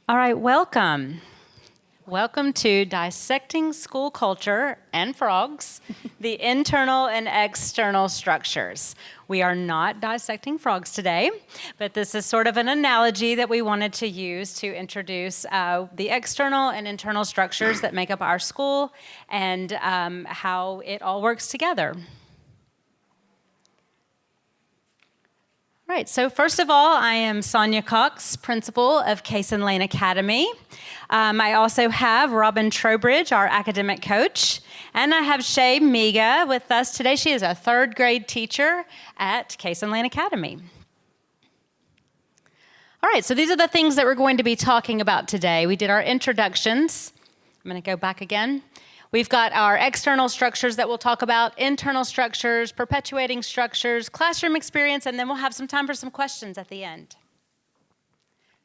All right, welcome. Welcome to Dissecting School Culture and Frogs, the internal and external structures. We are not dissecting frogs today, but this is sort of an analogy that we wanted to use to introduce the external and internal structures that make up our school and how it all works together. All right, so first of all, I am Sonia Cox, principal of Cason Lane Academy. I also have Robyn Trowbridge, our academic coach, and I have Shae Miga with us today. She is a third grade teacher at Cason Lane Academy. All right, so these are the things that we're going to be talking about today. We did our introductions. I'm going to go back again. We've got our external structures that we'll talk about, internal structures, perpetuating structures, classroom experience, and then we'll have some time for some questions at the end.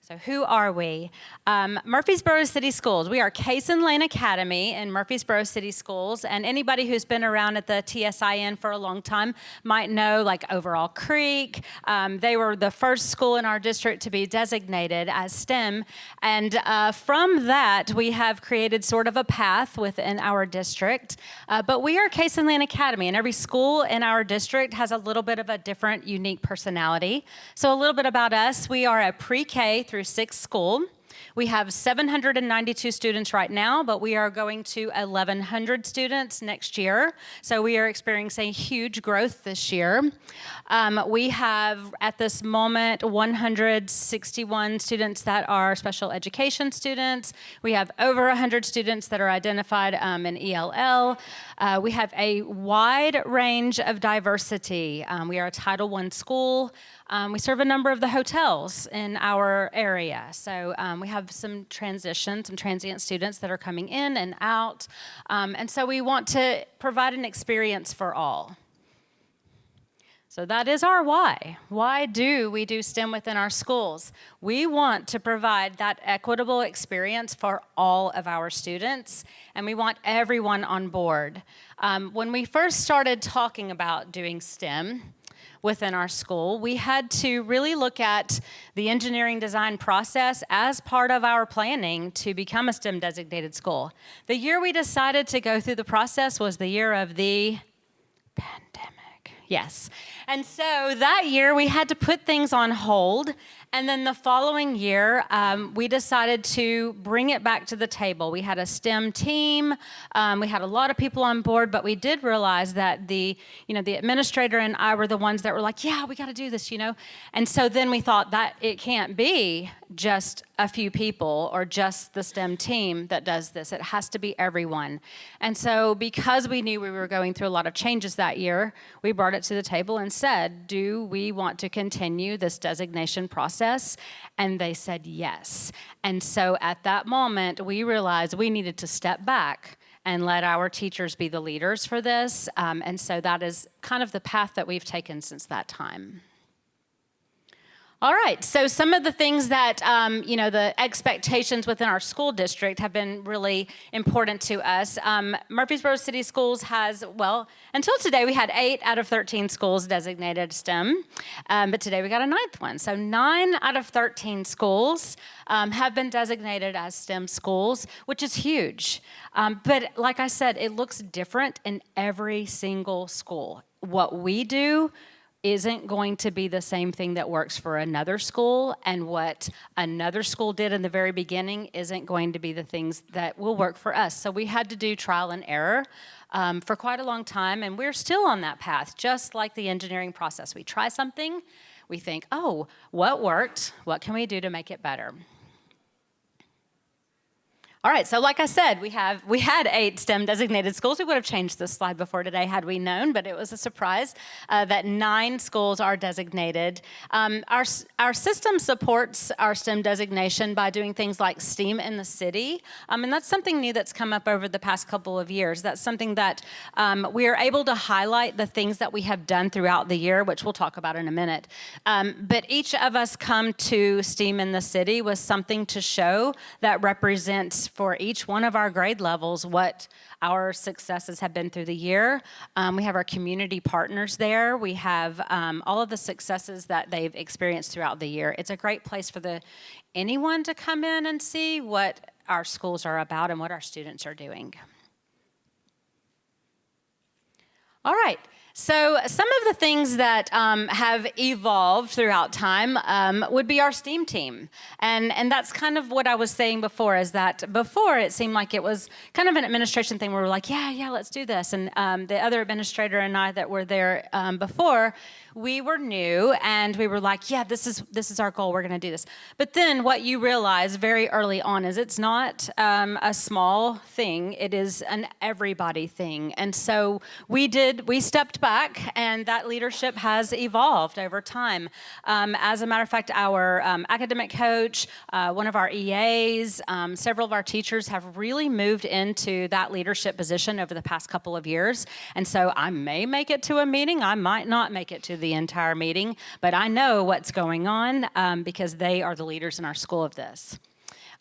So who are we? Murfreesboro City Schools. We are Cason Lane Academy in Murfreesboro City Schools, and anybody who's been around at the TSIN for a long time might know, like Overall Creek. They were the first school in our district to be designated as STEM, and from that, we have created sort of a path within our district, but we are Cason Lane Academy, and every school in our district has a little bit of a different, unique personality. So a little bit about us. We are a pre-K through 6th school. We have 792 students right now, but we are going to 1,100 students next year. So we are experiencing huge growth this year. We have, at this moment, 161 students that are special education students. We have over 100 students that are identified in ELL. We have a wide range of diversity. We are a Title I school. We serve a number of the hotels in our area. So we have some transient students that are coming in and out. And so we want to provide an experience for all. So that is our why. Why do we do STEM within our schools? We want to provide that equitable experience for all of our students, and we want everyone on board. When we first started talking about doing STEM within our school, we had to really look at the engineering design process as part of our planning to become a STEM designated school. The year we decided to go through the process was the year of the pandemic. Yes. And so that year we had to put things on hold. And then the following year, we decided to bring it back to the table. We had a STEM team. We had a lot of people on board, but we did realize that the administrator and I were the ones that were like, yeah, we got to do this, And so then we thought that it can't be just a few people or just the STEM team that does this. It has to be everyone. And so because we knew we were going through a lot of changes that year, we brought it to the table and said, do we want to continue this designation process? And they said yes. And so at that moment, we realized we needed to step back and let our teachers be the leaders for this. And so that is kind of the path that we've taken since that time. All right, so some of the things that, the expectations within our school district have been really important to us. Murfreesboro City Schools has, until today we had 8 out of 13 schools designated STEM, but today we got a 9th one. So 9 out of 13 schools have been designated as STEM schools, which is huge. But like I said, it looks different in every single school. What we do isn't going to be the same thing that works for another school, and what another school did in the very beginning isn't going to be the things that will work for us. So we had to do trial and error for quite a long time, and we're still on that path, just like the engineering process. We try something, we think, oh, what worked? What can we do to make it better? All right, so like I said, we had 8 STEM designated schools. We would have changed this slide before today had we known, but it was a surprise that 9 schools are designated. Our system supports our STEM designation by doing things like STEAM in the city, and that's something new that's come up over the past couple of years. That's something that we are able to highlight the things that we have done throughout the year, which we'll talk about in a minute. But each of us come to STEAM in the city with something to show that represents for each one of our grade levels what our successes have been through the year. We have our community partners there. We have all of the successes that they've experienced throughout the year. It's a great place for anyone to come in and see what our schools are about and what our students are doing. All right. So some of the things that have evolved throughout time would be our STEAM team. And that's kind of what I was saying before, is that before it seemed like it was kind of an administration thing where we're like, yeah, let's do this. And the other administrator and I that were there before, we were new and we were like, yeah, this is our goal. We're going to do this. But then what you realize very early on is it's not a small thing. It is an everybody thing. And so we stepped back, and that leadership has evolved over time. As a matter of fact, our academic coach, one of our EAs, several of our teachers have really moved into that leadership position over the past couple of years. And so I may make it to a meeting. I might not make it to the entire meeting, but I know what's going on because they are the leaders in our school of this.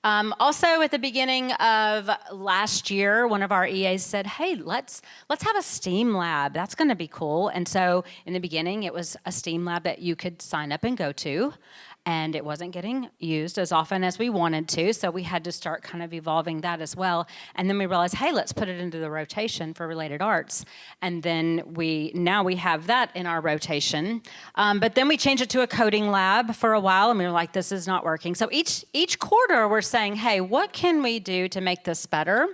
Also, at the beginning of last year, one of our EAs said, hey, let's have a STEAM lab. That's going to be cool. And so in the beginning, it was a STEAM lab that you could sign up and go to. And it wasn't getting used as often as we wanted to, so we had to start kind of evolving that as well. And then we realized, hey, let's put it into the rotation for related arts. And then now we have that in our rotation. But then we changed it to a coding lab for a while, and we were like, this is not working. So each quarter we're saying, hey, what can we do to make this better?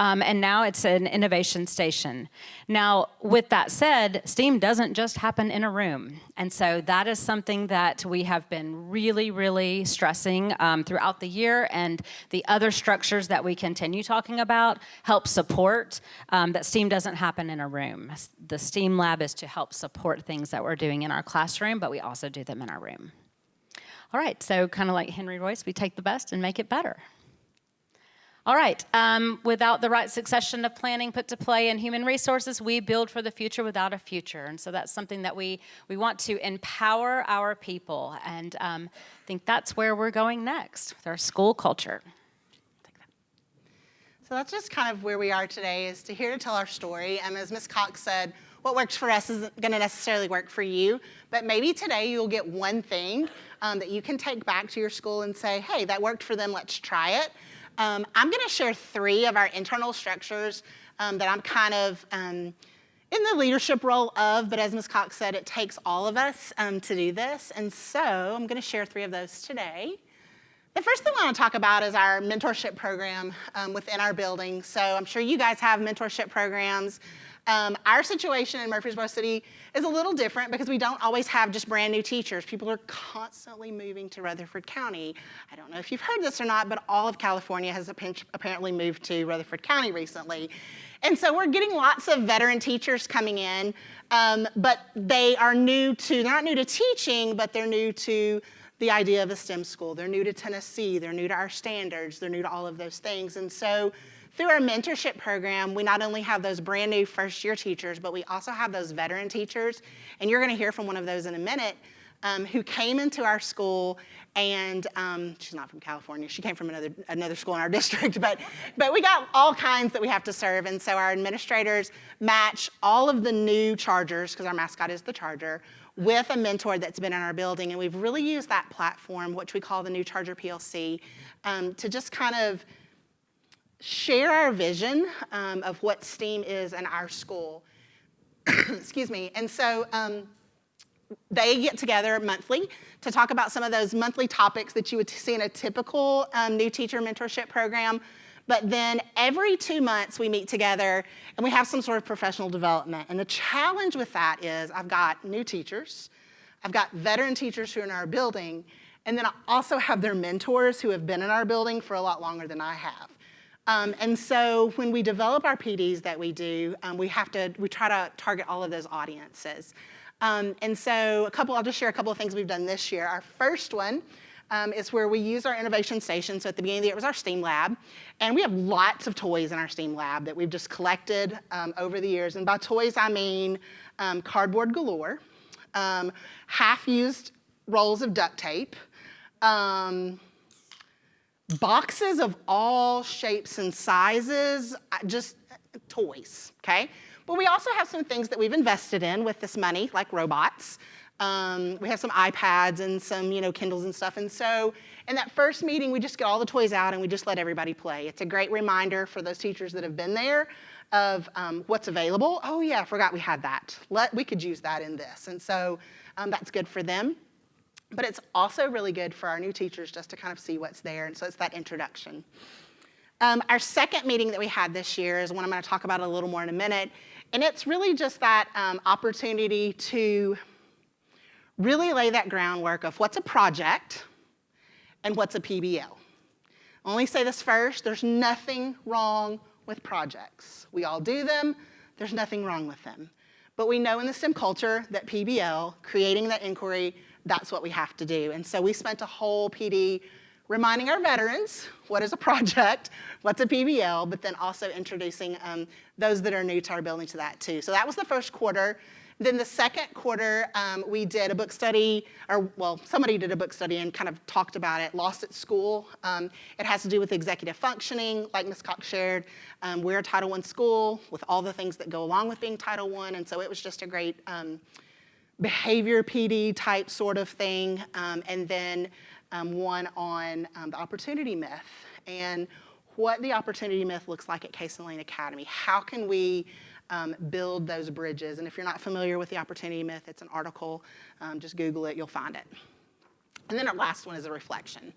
And now it's an innovation station. Now, with that said, STEAM doesn't just happen in a room. And so that is something that we have been really, really stressing throughout the year, and the other structures that we continue talking about help support that STEAM doesn't happen in a room. The STEAM lab is to help support things that we're doing in our classroom, but we also do them in our room. All right, so kind of like Henry Royce, we take the best and make it better. All right, without the right succession of planning put to play in human resources, we build for the future without a future. And so that's something that we want to empower our people. And I think that's where we're going next with our school culture. So that's just kind of where we are today, is to here to tell our story. And as Ms. Cox said, what works for us isn't going to necessarily work for you. But maybe today you'll get one thing that you can take back to your school and say, hey, that worked for them, let's try it. I'm going to share 3 of our internal structures that I'm kind of in the leadership role of, but as Ms. Cox said, it takes all of us to do this. And so I'm going to share 3 of those today. The first thing I want to talk about is our mentorship program within our building. So I'm sure you guys have mentorship programs. Our situation in Murfreesboro City is a little different because we don't always have just brand new teachers. People are constantly moving to Rutherford County. I don't know if you've heard this or not, but all of California has apparently moved to Rutherford County recently. And so we're getting lots of veteran teachers coming in, but they're not new to teaching, but they're new to the idea of a STEM school. They're new to Tennessee. They're new to our standards. They're new to all of those things. And so through our mentorship program, we not only have those brand new first-year teachers, but we also have those veteran teachers. And you're going to hear from one of those in a minute, who came into our school, and she's not from California. She came from another school in our district. But we got all kinds that we have to serve. And so our administrators match all of the new Chargers, because our mascot is the Charger, with a mentor that's been in our building. And we've really used that platform, which we call the New Charger PLC, to just kind of share our vision of what STEAM is in our school. Excuse me. And so they get together monthly to talk about some of those monthly topics that you would see in a typical new teacher mentorship program. But then every 2 months we meet together and we have some sort of professional development. And the challenge with that is I've got new teachers, I've got veteran teachers who are in our building, and then I also have their mentors who have been in our building for a lot longer than I have. And so when we develop our PDs that we do, we try to target all of those audiences. And so I'll just share a couple of things we've done this year. Our first one is where we use our innovation station. So at the beginning of the year, it was our STEAM lab. And we have lots of toys in our STEAM lab that we've just collected over the years. And by toys, I mean cardboard galore, half-used rolls of duct tape, boxes of all shapes and sizes, just toys, okay? But we also have some things that we've invested in with this money, like robots. We have some iPads and some, Kindles and stuff. And so in that first meeting, we just get all the toys out and we just let everybody play. It's a great reminder for those teachers that have been there of what's available. Oh yeah, I forgot we had that. We could use that in this. And so that's good for them. But it's also really good for our new teachers just to kind of see what's there. And so it's that introduction. Our second meeting that we had this year is one I'm going to talk about a little more in a minute. And it's really just that opportunity to really lay that groundwork of what's a project and what's a PBL. I'll only say this first, there's nothing wrong with projects. We all do them, there's nothing wrong with them. But we know in the STEM culture that PBL, creating that inquiry, that's what we have to do. And so we spent a whole PD reminding our veterans what is a project, what's a PBL, but then also introducing those that are new to our building to that too. So that was the first quarter. Then the second quarter, we did a book study, somebody did a book study and kind of talked about it, Lost at School. It has to do with executive functioning, like Ms. Cox shared. We're a Title I school with all the things that go along with being Title I, and so it was just a great behavior PD type sort of thing. And then one on the opportunity myth and what the opportunity myth looks like at Cason Lane Academy. How can we build those bridges? And if you're not familiar with the opportunity myth, it's an article. Just Google it, you'll find it. And then our last one is a reflection.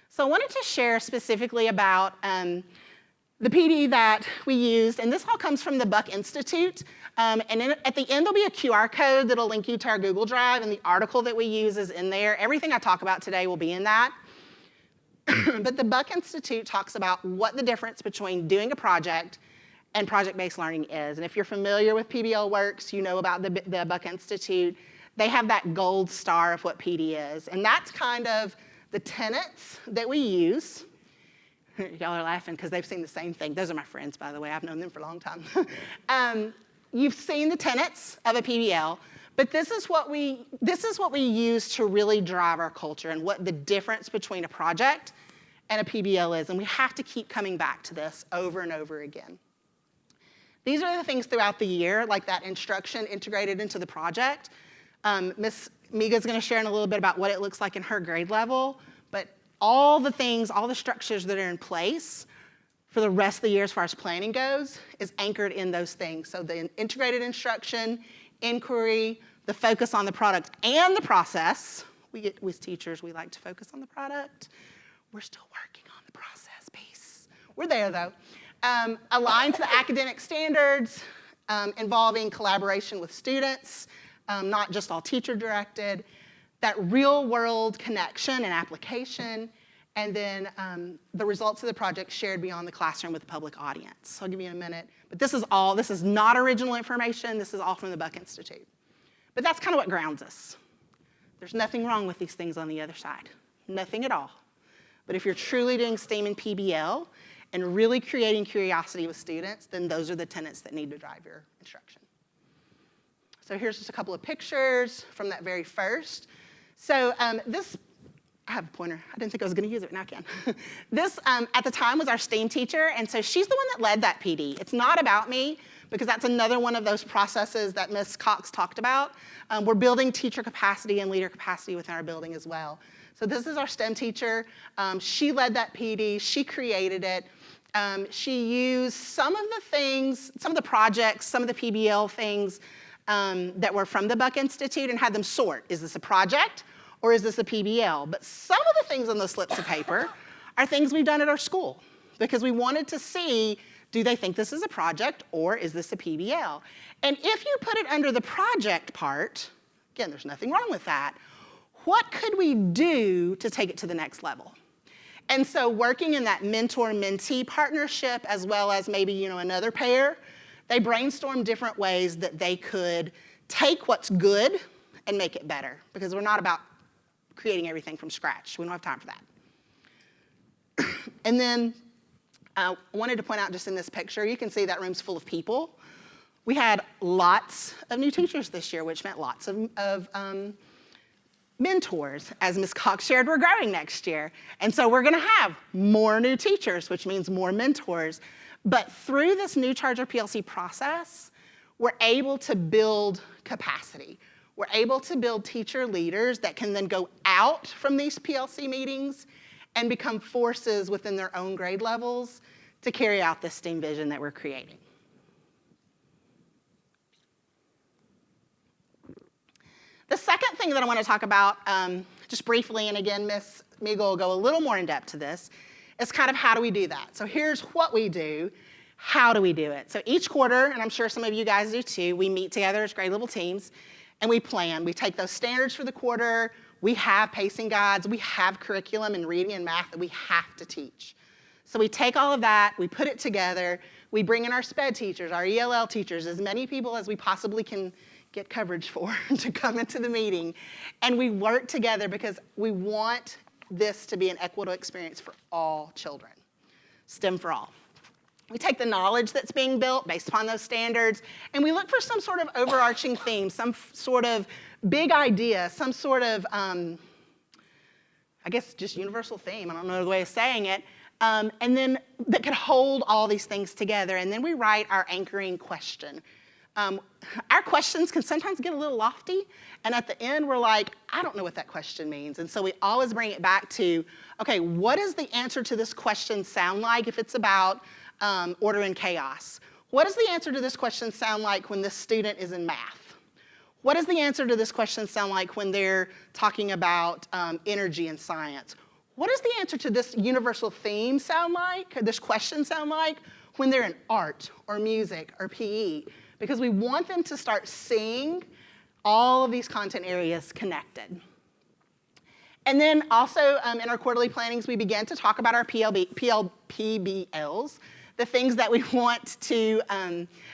So I wanted to share specifically about the PD that we used, and this all comes from the Buck Institute. And at the end, there'll be a QR code that'll link you to our Google Drive, and the article that we use is in there. Everything I talk about today will be in that. But the Buck Institute talks about what the difference between doing a project and project-based learning is. And if you're familiar with PBL Works, you know about the Buck Institute. They have that gold star of what PD is. And that's kind of the tenets that we use. Y'all are laughing because they've seen the same thing. Those are my friends, by the way. I've known them for a long time. You've seen the tenets of a PBL, but this is what we use to really drive our culture and what the difference between a project and a PBL is. And we have to keep coming back to this over and over again. These are the things throughout the year, like that instruction integrated into the project. Miss Miga is going to share in a little bit about what it looks like in her grade level, but all the things, all the structures that are in place for the rest of the year as far as planning goes is anchored in those things. So the integrated instruction, inquiry, the focus on the product and the process. With teachers, we like to focus on the product. We're still working on the process piece. We're there though. Aligned to the academic standards, involving collaboration with students, not just all teacher-directed, that real-world connection and application, and then the results of the project shared beyond the classroom with the public audience. I'll give you in a minute. But this is not original information. This is all from the Buck Institute. But that's kind of what grounds us. There's nothing wrong with these things on the other side. Nothing at all. But if you're truly doing STEAM and PBL and really creating curiosity with students, then those are the tenets that need to drive your instruction. So here's just a couple of pictures from that very first. So I have a pointer. I didn't think I was going to use it, but now I can. This, at the time, was our STEAM teacher, and so she's the one that led that PD. It's not about me, because that's another one of those processes that Ms. Cox talked about. We're building teacher capacity and leader capacity within our building as well. So this is our STEM teacher. She led that PD. She created it. She used some of the things, some of the projects, some of the PBL things that were from the Buck Institute and had them sort. Is this a project or is this a PBL? But some of the things on the slips of paper are things we've done at our school because we wanted to see, do they think this is a project or is this a PBL? And if you put it under the project part, again, there's nothing wrong with that, what could we do to take it to the next level? And so working in that mentor-mentee partnership as well as maybe another pair, they brainstormed different ways that they could take what's good and make it better because we're not about creating everything from scratch. We don't have time for that. And then I wanted to point out just in this picture, you can see that room's full of people. We had lots of new teachers this year, which meant lots of mentors. As Ms. Cox shared, we're growing next year. And so we're gonna have more new teachers, which means more mentors. But through this new Charger PLC process, we're able to build capacity. We're able to build teacher leaders that can then go out from these PLC meetings and become forces within their own grade levels to carry out the STEAM vision that we're creating. The second thing that I want to talk about, just briefly, and again, Ms. Miga will go a little more in depth to this, is kind of how do we do that? So here's what we do. How do we do it? So each quarter, and I'm sure some of you guys do too, we meet together as grade level teams and we plan. We take those standards for the quarter. We have pacing guides. We have curriculum in reading and math that we have to teach. So we take all of that, we put it together, we bring in our SPED teachers, our ELL teachers, as many people as we possibly can get coverage for to come into the meeting. And we work together because we want this to be an equitable experience for all children. STEM for all. We take the knowledge that's being built based upon those standards, and we look for some sort of overarching theme, some sort of big idea, some sort of, I guess just universal theme, I don't know the way of saying it, and then that could hold all these things together. And then we write our anchoring question. Our questions can sometimes get a little lofty, and at the end we're like, I don't know what that question means. And so we always bring it back to, okay, what does the answer to this question sound like if it's about order and chaos? What does the answer to this question sound like when this student is in math? What does the answer to this question sound like when they're talking about energy and science? What does the answer to this universal theme sound like, or this question sound like, when they're in art or music or PE? Because we want them to start seeing all of these content areas connected. And then also in our quarterly plannings, we begin to talk about our PBLs, the things that we want to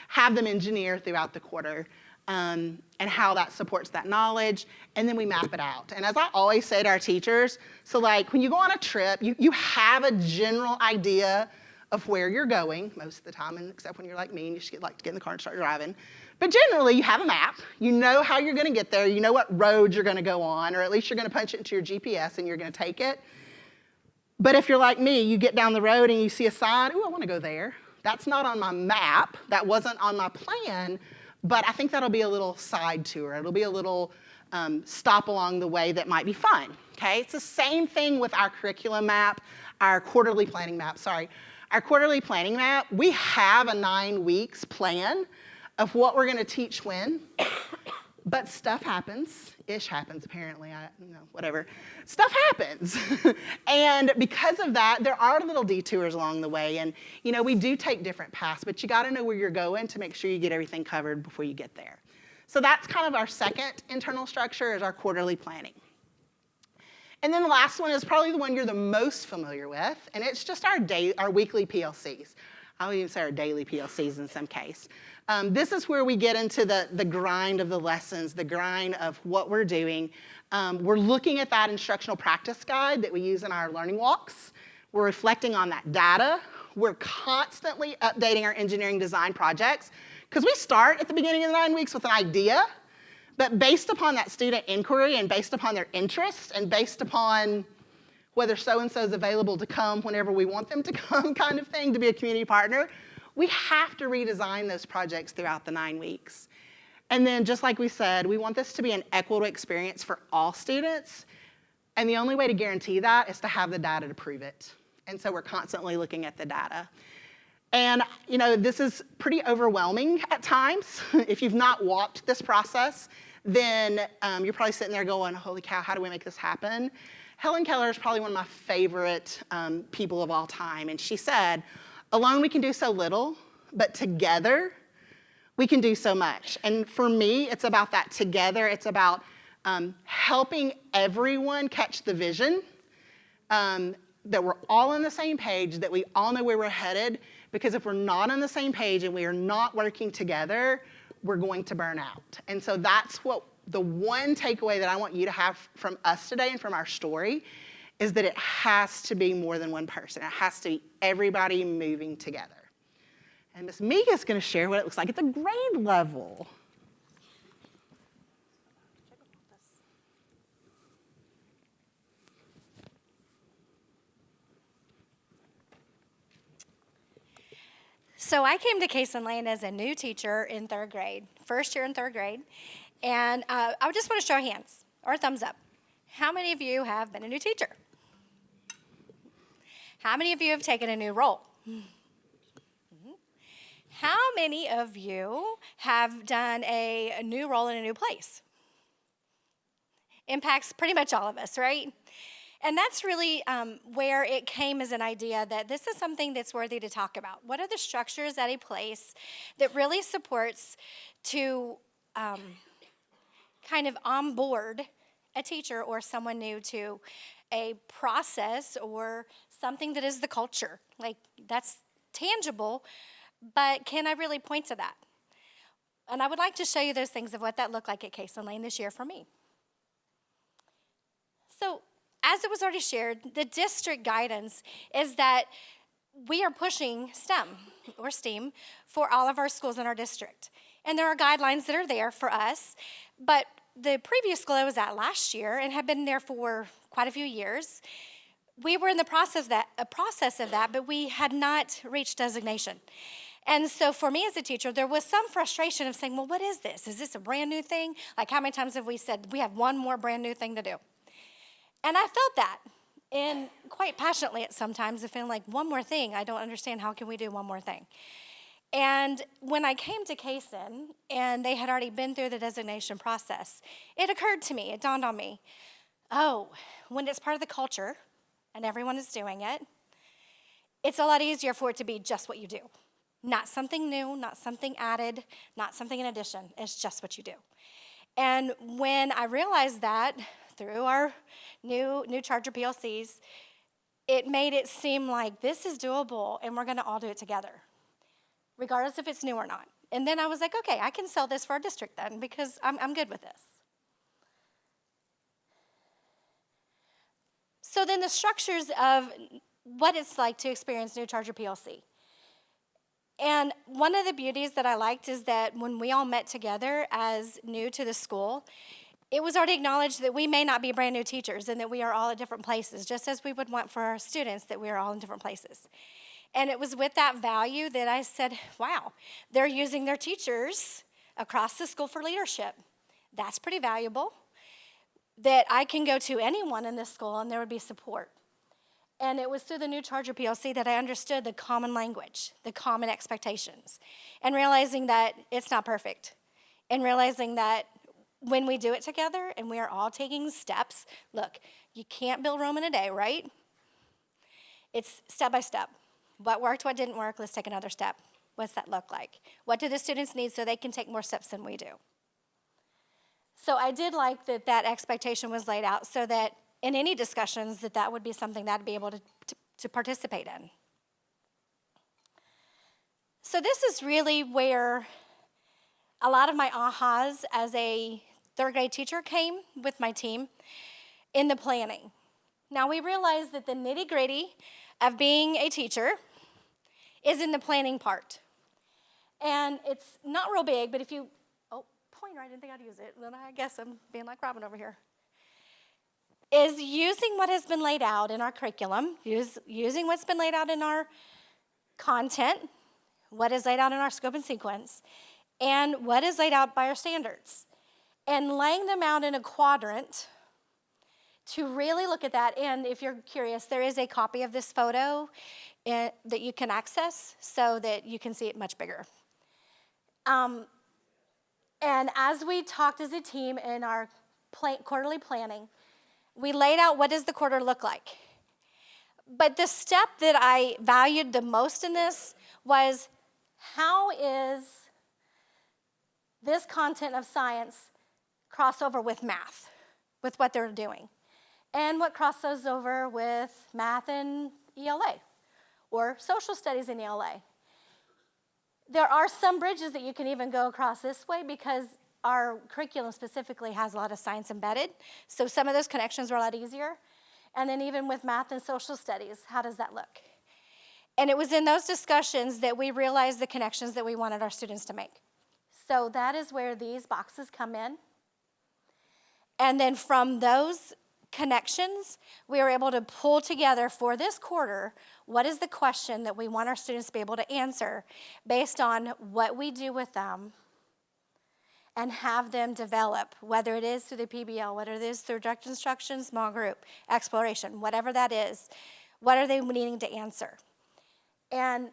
have them engineer throughout the quarter, and how that supports that knowledge, and then we map it out. And as I always say to our teachers, so like when you go on a trip, you have a general idea of where you're going most of the time, and except when you're like me and you just like to get in the car and start driving. But generally, you have a map. You know how you're going to get there. You know what roads you're going to go on, or at least you're going to punch it into your GPS and you're going to take it. But if you're like me, you get down the road and you see a sign, ooh, I want to go there. That's not on my map. That wasn't on my plan, but I think that'll be a little side tour. It'll be a little stop along the way that might be fun, okay? It's the same thing with our curriculum map, our quarterly planning map, sorry. Our quarterly planning map, we have a 9 weeks plan of what we're gonna teach when, but stuff happens. Ish happens, apparently, whatever. Stuff happens. And because of that, there are little detours along the way. And we do take different paths, but you gotta know where you're going to make sure you get everything covered before you get there. So that's kind of our second internal structure, is our quarterly planning. And then the last one is probably the one you're the most familiar with, and it's just our weekly PLCs. I would even say our daily PLCs in some case. This is where we get into the grind of the lessons, the grind of what we're doing. We're looking at that instructional practice guide that we use in our learning walks. We're reflecting on that data. We're constantly updating our engineering design projects, because we start at the beginning of the 9 weeks with an idea, but based upon that student inquiry and based upon their interests and based upon whether so-and-so is available to come whenever we want them to come kind of thing, to be a community partner, we have to redesign those projects throughout the 9 weeks. And then just like we said, we want this to be an equitable experience for all students. And the only way to guarantee that is to have the data to prove it. And so we're constantly looking at the data. And this is pretty overwhelming at times. If you've not walked this process, then you're probably sitting there going, holy cow, how do we make this happen? Helen Keller is probably one of my favorite people of all time. And she said, alone we can do so little, but together we can do so much. And for me, it's about that together. It's about helping everyone catch the vision, that we're all on the same page, that we all know where we're headed. Because if we're not on the same page and we are not working together, we're going to burn out. And so that's what the one takeaway that I want you to have from us today and from our story is that it has to be more than one person. It has to be everybody moving together. And Ms. Miga is going to share what it looks like at the grade level. So I came to Cason Lane as a new teacher in third grade, first year in third grade. And I just want to show hands or a thumbs up. How many of you have been a new teacher? How many of you have taken a new role? How many of you have done a new role in a new place? Impacts pretty much all of us, right? And that's really where it came as an idea that this is something that's worthy to talk about. What are the structures at a place that really supports to kind of onboard a teacher or someone new to a process or something that is the culture? Like, that's tangible, but can I really point to that? And I would like to show you those things of what that looked like at Cason Lane this year for me. So, as it was already shared, the district guidance is that we are pushing STEM or STEAM for all of our schools in our district. And there are guidelines that are there for us, but the previous school I was at last year and had been there for quite a few years, we were in the process of that, but we had not reached designation. And so for me as a teacher, there was some frustration of saying, well, what is this? Is this a brand new thing? Like, how many times have we said we have one more brand new thing to do? And I felt that, and quite passionately at sometimes, of feeling like, one more thing, I don't understand, how can we do one more thing? And when I came to Cason, and they had already been through the designation process, it occurred to me, it dawned on me, oh, when it's part of the culture, and everyone is doing it, it's a lot easier for it to be just what you do. Not something new, not something added, not something in addition, it's just what you do. And when I realized that, through our new charger PLCs, it made it seem like this is doable and we're gonna all do it together, regardless if it's new or not. And then I was like, okay, I can sell this for our district then because I'm good with this. So then the structures of what it's like to experience new charger PLC. And one of the beauties that I liked is that when we all met together as new to the school, it was already acknowledged that we may not be brand new teachers and that we are all at different places, just as we would want for our students that we are all in different places. And it was with that value that I said, wow, they're using their teachers across the school for leadership. That's pretty valuable, that I can go to anyone in this school and there would be support. And it was through the new charger PLC that I understood the common language, the common expectations, and realizing that it's not perfect, and realizing that when we do it together and we are all taking steps, look, you can't build Rome in a day, right? It's step by step. What worked, what didn't work, let's take another step. What's that look like? What do the students need so they can take more steps than we do? So I did like that that expectation was laid out so that in any discussions that would be something that I'd be able to participate in. So this is really where a lot of my ahas as a third grade teacher came with my team in the planning. Now we realize that the nitty gritty of being a teacher is in the planning part. And it's not real big, but if you, pointer, I didn't think I'd use it. Then I guess I'm being like Robyn over here. Is using what has been laid out in our curriculum, using what's been laid out in our content, what is laid out in our scope and sequence, and what is laid out by our standards, and laying them out in a quadrant to really look at that. And if you're curious, there is a copy of this photo that you can access so that you can see it much bigger. And as we talked as a team in our quarterly planning, we laid out what does the quarter look like. But the step that I valued the most in this was, how is this content of science crossover with math, with what they're doing? And what crosses over with math and ELA, or social studies in ELA? There are some bridges that you can even go across this way because our curriculum specifically has a lot of science embedded, so some of those connections are a lot easier. And then even with math and social studies, how does that look? And it was in those discussions that we realized the connections that we wanted our students to make. So that is where these boxes come in. And then from those connections, we were able to pull together for this quarter, what is the question that we want our students to be able to answer based on what we do with them, and have them develop, whether it is through the PBL, whether it is through direct instruction, small group, exploration, whatever that is, what are they needing to answer? And,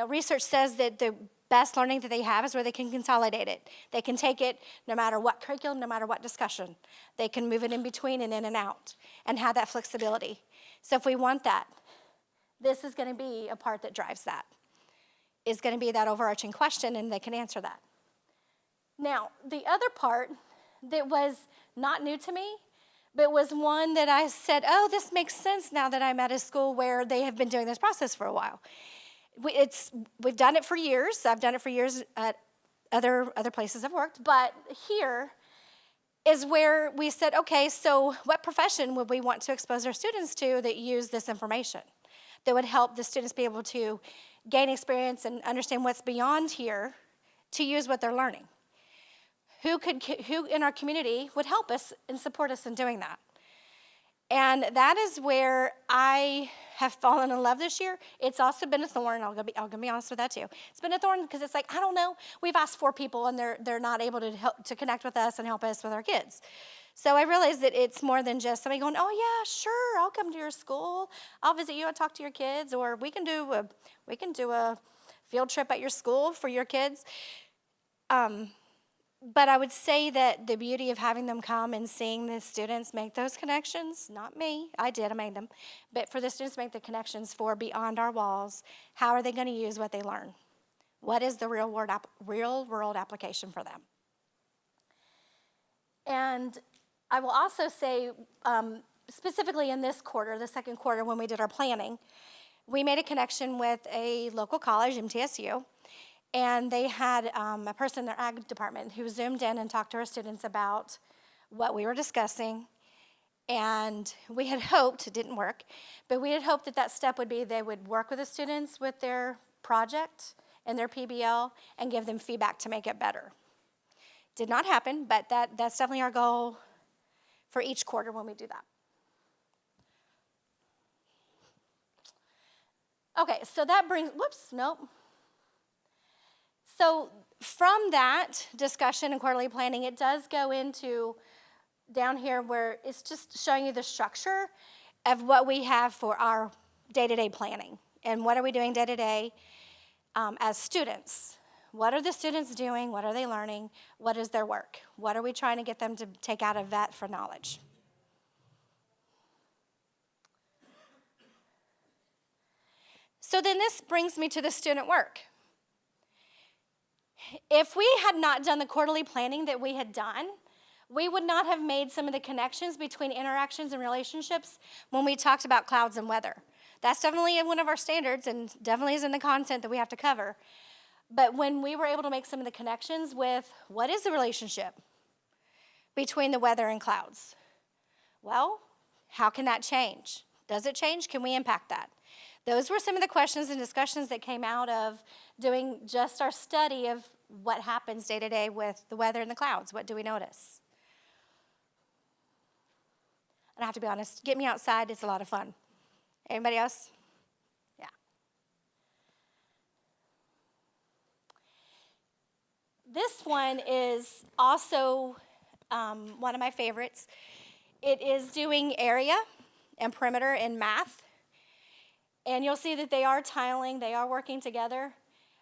research says that the best learning that they have is where they can consolidate it. They can take it no matter what curriculum, no matter what discussion. They can move it in between and in and out and have that flexibility. So if we want that, this is going to be a part that drives that. Is going to be that overarching question, and they can answer that. Now, the other part that was not new to me, but was one that I said, oh, this makes sense now that I'm at a school where they have been doing this process for a while. We've done it for years. I've done it for years at other places I've worked, but here is where we said, okay, so what profession would we want to expose our students to that use this information that would help the students be able to gain experience and understand what's beyond here to use what they're learning? Who in our community would help us and support us in doing that? And that is where I have fallen in love this year. It's also been a thorn. I'm gonna be honest with that too. It's been a thorn because it's like, I don't know. We've asked 4 people and they're not able to connect with us and help us with our kids. So I realized that it's more than just somebody going, oh yeah, sure, I'll come to your school. I'll visit you and talk to your kids, or we can do a field trip at your school for your kids. But I would say that the beauty of having them come and seeing the students make those connections, not me, I made them, but for the students to make the connections for beyond our walls, how are they going to use what they learn? What is the real world application for them? And I will also say, specifically in this quarter, the second quarter when we did our planning, we made a connection with a local college, MTSU, and they had a person in their ag department who zoomed in and talked to our students about what we were discussing. And we had hoped, it didn't work, but we had hoped that step would be they would work with the students with their project and their PBL and give them feedback to make it better. Did not happen, but that's definitely our goal for each quarter when we do that. Okay, so that brings, So from that discussion and quarterly planning, it does go into down here where it's just showing you the structure of what we have for our day-to-day planning. And what are we doing day-to-day as students? What are the students doing? What are they learning? What is their work? What are we trying to get them to take out of that for knowledge? So then this brings me to the student work. If we had not done the quarterly planning that we had done, we would not have made some of the connections between interactions and relationships when we talked about clouds and weather. That's definitely one of our standards and definitely is in the content that we have to cover. But when we were able to make some of the connections with what is the relationship between the weather and clouds? Well, how can that change? Does it change? Can we impact that? Those were some of the questions and discussions that came out of doing just our study of what happens day to day with the weather and the clouds. What do we notice? And I have to be honest, get me outside, it's a lot of fun. Anybody else? Yeah. This one is also one of my favorites. It is doing area and perimeter in math. And you'll see that they are tiling, they are working together.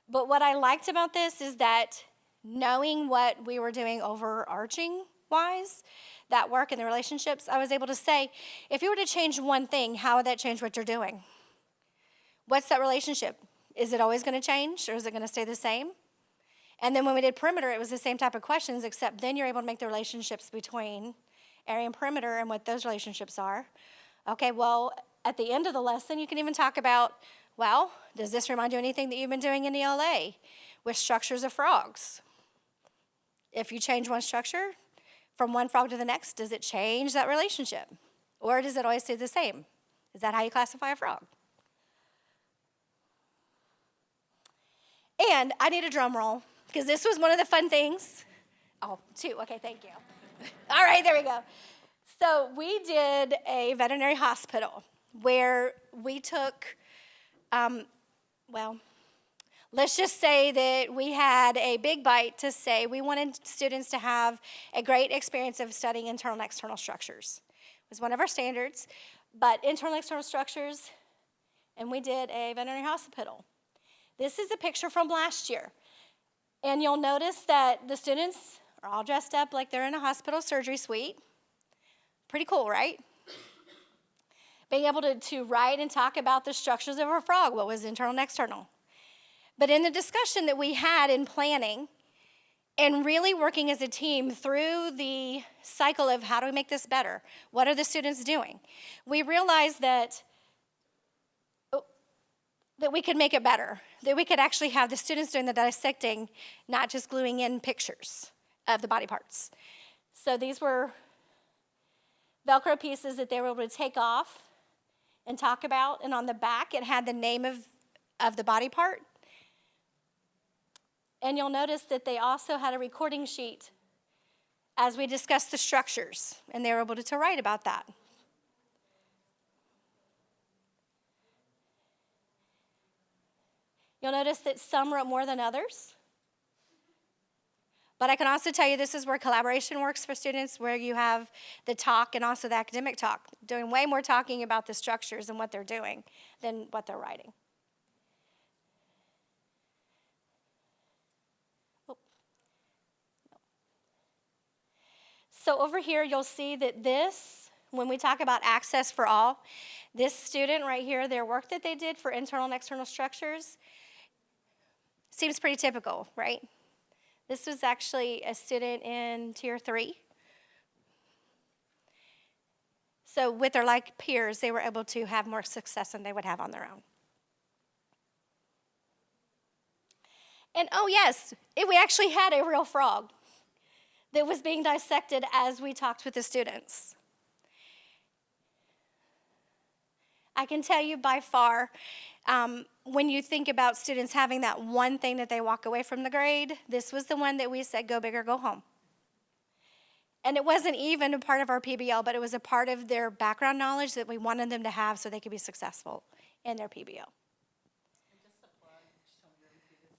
But what I liked about this is that knowing what we were doing overarching-wise, that work and the relationships, I was able to say, if you were to change one thing, how would that change what you're doing? What's that relationship? Is it always going to change, or is it going to stay the same? And then when we did perimeter, it was the same type of questions, except then you're able to make the relationships between area and perimeter and what those relationships are. Okay, well, at the end of the lesson, you can even talk about, well, does this remind you of anything that you've been doing in ELA with structures of frogs? If you change one structure from one frog to the next, does it change that relationship? Or does it always stay the same? Is that how you classify a frog? And I need a drum roll, because this was one of the fun things. Oh, 2, okay, thank you. All right, there we go. So we did a veterinary hospital where we took, let's just say that we had a big bite to say we wanted students to have a great experience of studying internal and external structures. It was one of our standards, but internal and external structures, and we did a veterinary hospital. This is a picture from last year, and you'll notice that the students are all dressed up like they're in a hospital surgery suite. Pretty cool, right? Being able to write and talk about the structures of a frog, what was internal and external. But in the discussion that we had in planning and really working as a team through the cycle of how do we make this better, what are the students doing, we realized that we could make it better, that we could actually have the students doing the dissecting, not just gluing in pictures of the body parts. So these were Velcro pieces that they were able to take off and talk about, and on the back it had the name of the body part. And you'll notice that they also had a recording sheet as we discussed the structures, and they were able to write about that. You'll notice that some wrote more than others. But I can also tell you this is where collaboration works for students, where you have the talk and also the academic talk, doing way more talking about the structures and what they're doing than what they're writing. So over here, you'll see that this, when we talk about access for all, this student right here, their work that they did for internal and external structures seems pretty typical, right? This was actually a student in Tier 3. So with their like peers, they were able to have more success than they would have on their own. And oh yes, we actually had a real frog that was being dissected as we talked with the students. I can tell you by far, when you think about students having that one thing that they walk away from the grade, this was the one that we said, go big or go home. And it wasn't even a part of our PBL, but it was a part of their background knowledge that we wanted them to have so they could be successful in their PBL.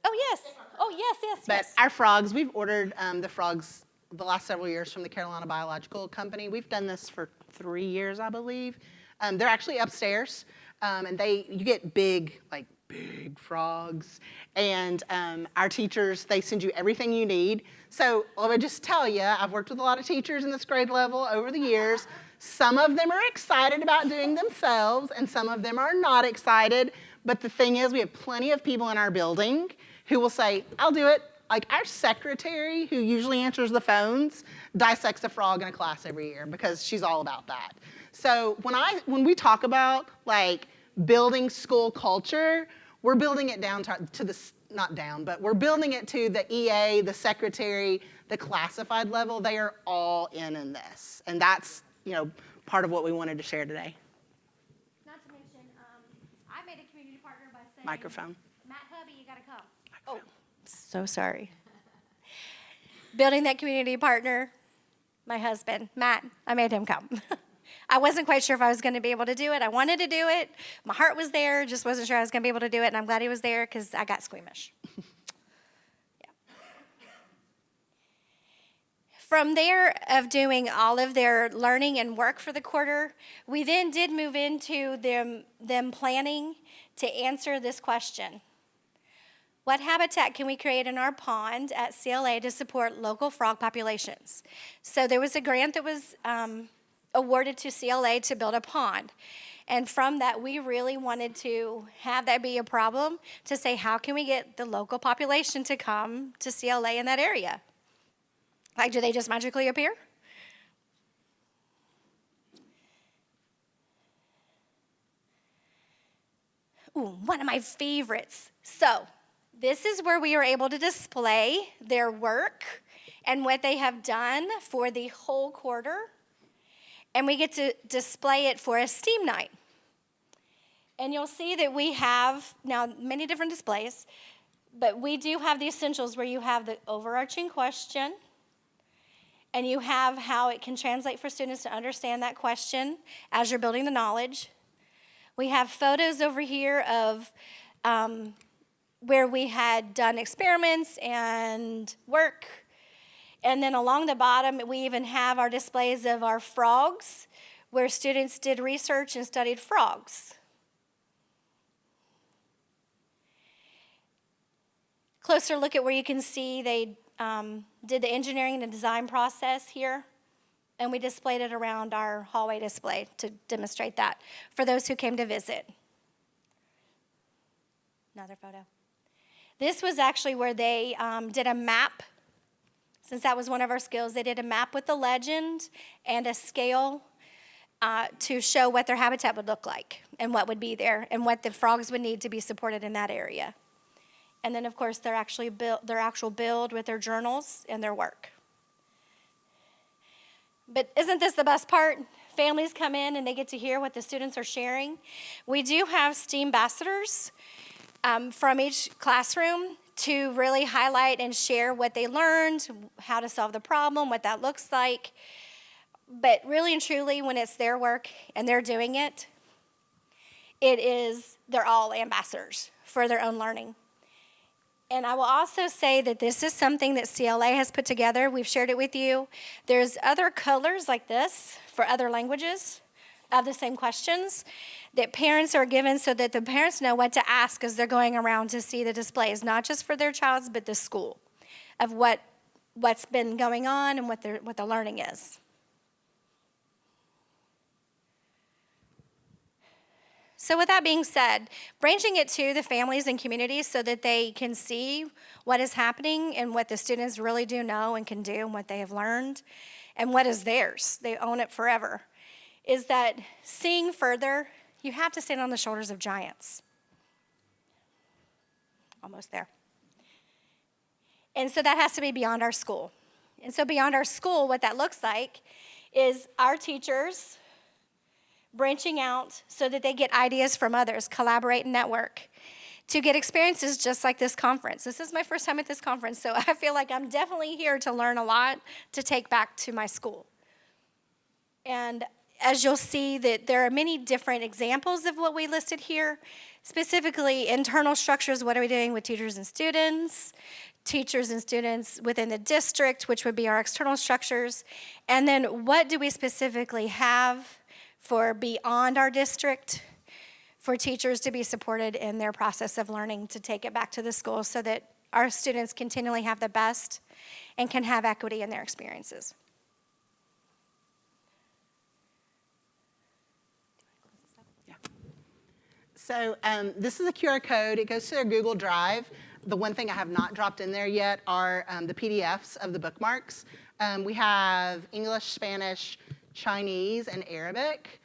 Oh, yes. Oh, yes. But our frogs, we've ordered the frogs the last several years from the Carolina Biological Company. We've done this for 3 years, I believe. They're actually upstairs, and you get big frogs. And our teachers, they send you everything you need. So let me just tell you, I've worked with a lot of teachers in this grade level over the years. Some of them are excited about doing themselves, and some of them are not excited. But the thing is, we have plenty of people in our building who will say, I'll do it. Like our secretary, who usually answers the phones, dissects a frog in a class every year because she's all about that. So when we talk about like building school culture, we're building it down to the, not down, but we're building it to the EA, the secretary, the classified level. They are all in this. And that's, part of what we wanted to share today. Not to mention, I made a community partner by saying, Microphone. Matt Hubby, you gotta come. Oh, so sorry. Building that community partner, my husband, Matt, I made him come. I wasn't quite sure if I was going to be able to do it. I wanted to do it. My heart was there, just wasn't sure I was going to be able to do it, and I'm glad he was there because I got squeamish. Yeah. From there, of doing all of their learning and work for the quarter, we then did move into them planning to answer this question. What habitat can we create in our pond at CLA to support local frog populations? So there was a grant that was awarded to CLA to build a pond. And from that, we really wanted to have that be a problem to say, how can we get the local population to come to CLA in that area? Like, do they just magically appear? Ooh, one of my favorites. So this is where we are able to display their work and what they have done for the whole quarter. And we get to display it for a STEAM night. And you'll see that we have now many different displays, but we do have the essentials where you have the overarching question, And you have how it can translate for students to understand that question as you're building the knowledge. We have photos over here of where we had done experiments and work. And then along the bottom, we even have our displays of our frogs, where students did research and studied frogs. Closer look at where you can see they did the engineering and design process here, and we displayed it around our hallway display to demonstrate that for those who came to visit. Another photo. This was actually where they did a map. Since that was one of our skills, they did a map with the legend and a scale to show what their habitat would look like and what would be there and what the frogs would need to be supported in that area. And then, of course, their actual build with their journals and their work. But isn't this the best part? Families come in and they get to hear what the students are sharing. We do have STEA ambassadors from each classroom to really highlight and share what they learned, how to solve the problem, what that looks like. But really and truly, when it's their work and they're doing it, they're all ambassadors for their own learning. And I will also say that this is something that CLA has put together. We've shared it with you. There's other colors like this for other languages of the same questions that parents are given so that the parents know what to ask as they're going around to see the displays, not just for their child's, but the school, of what's been going on and what the learning is. So with that being said, branching it to the families and communities so that they can see what is happening and what the students really do know and can do and what they have learned and what is theirs, they own it forever, is that seeing further, you have to stand on the shoulders of giants. Almost there. And so that has to be beyond our school. And so beyond our school, what that looks like is our teachers branching out so that they get ideas from others, collaborate and network, to get experiences just like this conference. This is my first time at this conference, so I feel like I'm definitely here to learn a lot to take back to my school. And as you'll see, that there are many different examples of what we listed here, specifically internal structures, what are we doing with teachers and students within the district, which would be our external structures, and then what do we specifically have for beyond our district, for teachers to be supported in their process of learning to take it back to the school so that our students continually have the best and can have equity in their experiences. Yeah. So this is a QR code. It goes to their Google Drive. The one thing I have not dropped in there yet are the PDFs of the bookmarks. We have English, Spanish, Chinese, and Arabic.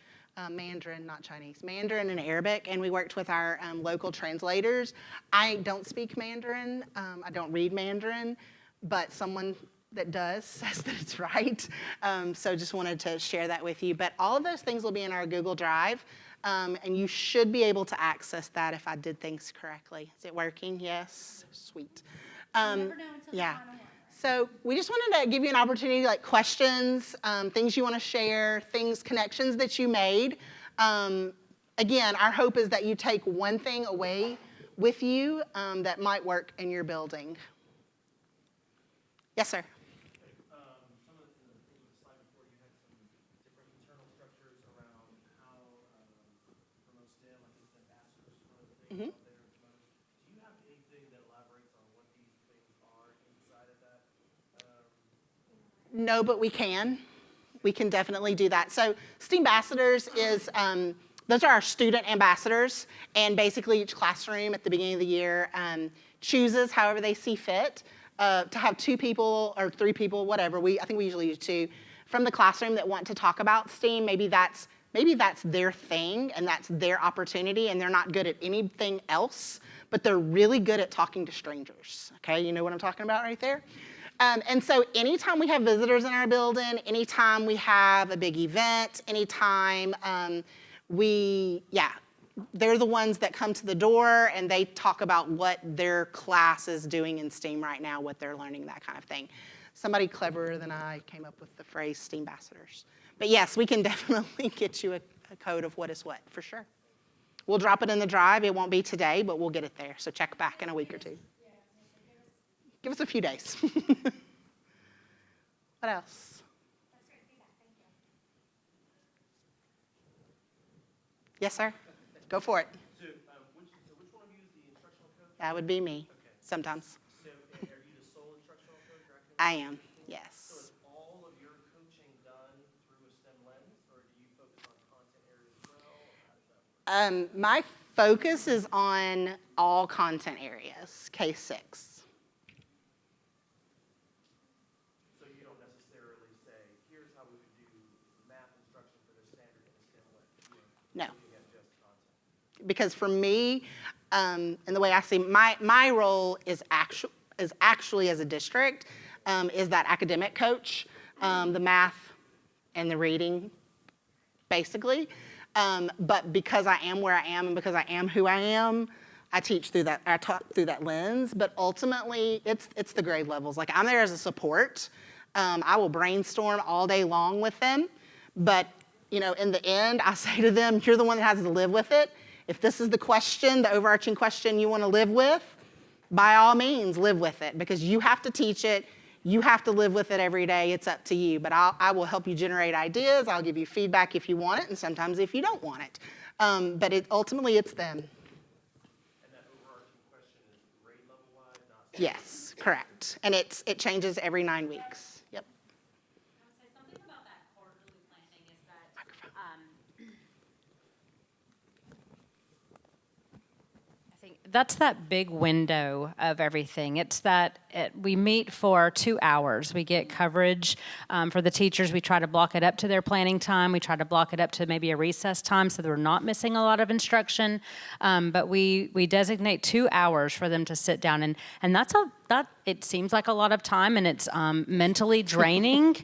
Mandarin, not Chinese, Mandarin and Arabic, and we worked with our local translators. I don't speak Mandarin, I don't read Mandarin, but someone that does says that it's right, so just wanted to share that with you. But all of those things will be in our Google Drive, and you should be able to access that if I did things correctly. Is it working? Yes? Sweet. You never know until the final one. So we just wanted to give you an opportunity, like questions, things you want to share, connections that you made. Again, our hope is that you take one thing away with you that might work in your building. Yes, sir. Some of the slide before, you had some different internal structures around how promote STEM, I think the ambassadors is one of the things out there. Do you have anything that elaborates on what these things are inside of that? No, but we can. We can definitely do that. So STEA ambassadors is, those are our student ambassadors, and basically each classroom at the beginning of the year chooses however they see fit to have 2 people or 3 people, whatever. I think we usually do 2 from the classroom that want to talk about STEAM. Maybe that's their thing and that's their opportunity, and they're not good at anything else, but they're really good at talking to strangers. Okay, you know what I'm talking about right there? And so anytime we have visitors in our building, anytime we have a big event, anytime they're the ones that come to the door and they talk about what their class is doing in STEAM right now, what they're learning, that kind of thing. somebody cleverer than I came up with the phrase STEA ambassadors. But yes, we can definitely get you a code of what is what, for sure. We'll drop it in the drive. It won't be today, but we'll get it there. So check back in a week or two. Give us a few days. What else? Yes, sir. Go for it. So, which one of you is the instructional coach? That would be me, sometimes. So, are you the sole instructional coach? Or I am, So yes. is all of your coaching done through a STEM lens, or do you focus on content areas as well? Or how does that work? My focus is on all content areas, K-6. So you don't necessarily say, here's how we would do math instruction for the standard in a STEM lens. No. Looking at just content. Because for me, and the way I see my role is actually as a district, is that academic coach, the math and the reading, basically. But because I am where I am and because I am who I am, I talk through that lens. But ultimately, it's the grade levels. Like, I'm there as a support. I will brainstorm all day long with them. But, in the end, I say to them, you're the one that has to live with it. If this is the question, the overarching question you want to live with, by all means, live with it, because you have to teach it. You have to live with it every day. It's up to you. But I will help you generate ideas. I'll give you feedback if you want it, and sometimes if you don't want it. But ultimately, it's them. And that overarching question is grade level wide, not Yes, correct. And it changes every 9 weeks. Yep. I would say something about that quarterly planning is that I think that's that big window of everything. It's that we meet for 2 hours. We get coverage for the teachers. We try to block it up to their planning time. We try to block it up to maybe a recess time so that we're not missing a lot of instruction. But we designate 2 hours for them to sit down, and that it seems like a lot of time, and it's mentally draining.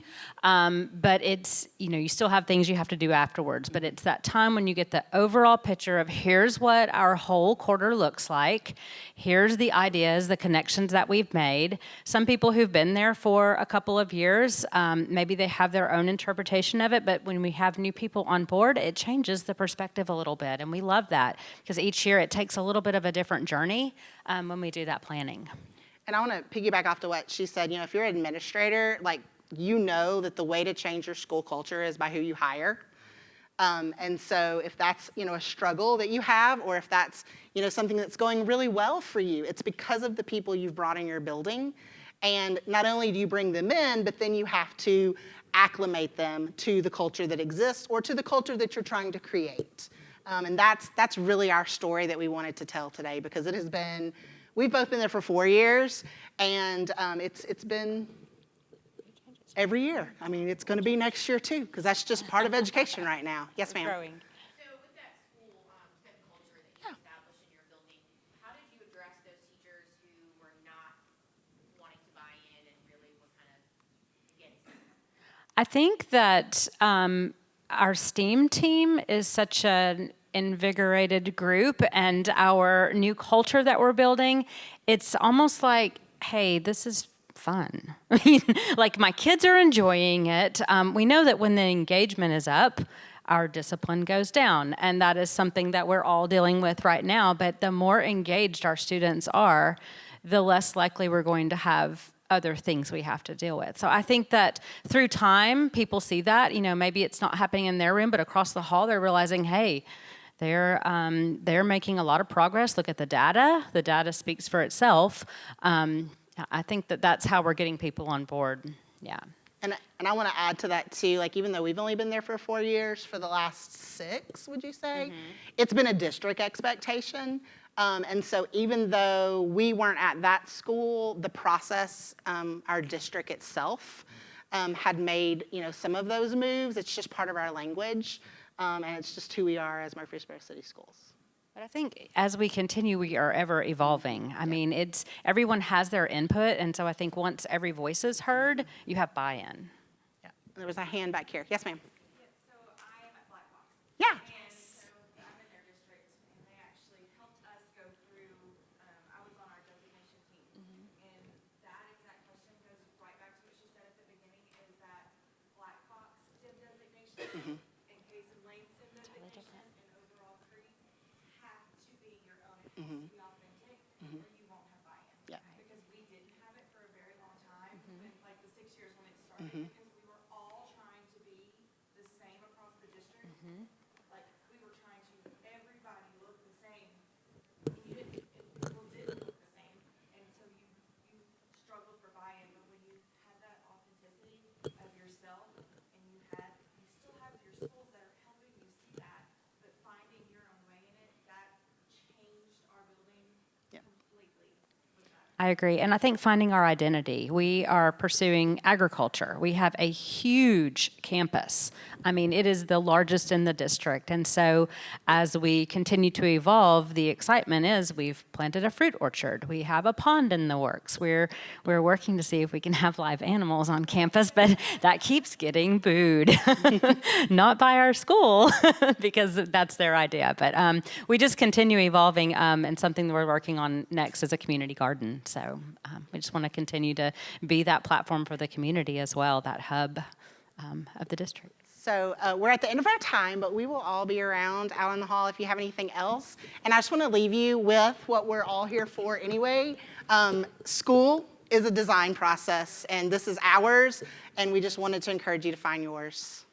But it's, you still have things you have to do afterwards. But it's that time when you get the overall picture of here's what our whole quarter looks like. Here's the ideas, the connections that we've made. Some people who've been there for a couple of years, maybe they have their own interpretation of it. But when we have new people on board, it changes the perspective a little bit. And we love that because each year it takes a little bit of a different journey when we do that planning. And I want to piggyback off to what she said. If you're an administrator, that the way to change your school culture is by who you hire. And so if that's, a struggle that you have, or if that's, something that's going really well for you, it's because of the people you've brought in your building. And not only do you bring them in, but then you have to acclimate them to the culture that exists or to the culture that you're trying to create. And that's really our story that we wanted to tell today, because it has been, we've both been there for 4 years, and it's been every year. I mean, it's going to be next year too, because that's just part of education right now. Yes, ma'am. Growing. So with that school STEM culture that you established in your building, how did you address those teachers who were not wanting to buy in and really were kind of against it? I think that our STEAM team is such an invigorated group, and our new culture that we're building, it's almost like, hey, this is fun. I mean, like, my kids are enjoying it. We know that when the engagement is up, our discipline goes down, and that is something that we're all dealing with right now. But the more engaged our students are, the less likely we're going to have other things we have to deal with. So I think that through time, people see that. Maybe it's not happening in their room, but across the hall, they're realizing, hey, they're making a lot of progress. Look at the data. The data speaks for itself. I think that's how we're getting people on board. Yeah. And I want to add to that too, even though we've only been there for 4 years, for the last 6, would you say? It's been a district expectation. And so even though we weren't at that school, the process, our district itself had made, some of those moves. It's just part of our language. And it's just who we are as Murfreesboro City Schools. But I think as we continue, we are ever evolving. I mean, everyone has their input, and so I think once every voice is heard, you have buy-in. Yeah. There was a hand back here. Yes, ma'am. So I am at Black Box. Yeah. And so I'm in their district, and they actually helped us go through, I was on our designation team. And that exact question goes right back to what she be authentic, or you won't have buy-in. Yeah. Because we didn't have it for a very long time, like the 6 years when it started, because we were all trying to be the same across the district. Like, we were trying to, everybody look the same. And you didn't, people didn't look the same, and so you struggled for buy-in, but when you had that authenticity of yourself, and you still have your schools that are helping you see that, but finding your own way in it, that changed our building Yeah. completely with that. I agree. And I think finding our identity. We are pursuing agriculture. We have a huge campus. I mean, it is the largest in the district. And so as we continue to evolve, the excitement is we've planted a fruit orchard. We have a pond in the works. We're working to see if we can have live animals on campus, but that keeps getting booed. Not by our school, because that's their idea. But we just continue evolving, and something that we're working on next is a community garden. So we just want to continue to be that platform for the community as well, that hub of the district. So we're at the end of our time, but we will all be around out in the hall if you have anything else. And I just want to leave you with what we're all here for anyway. School is a design process, and this is ours, and we just wanted to encourage you to find yours.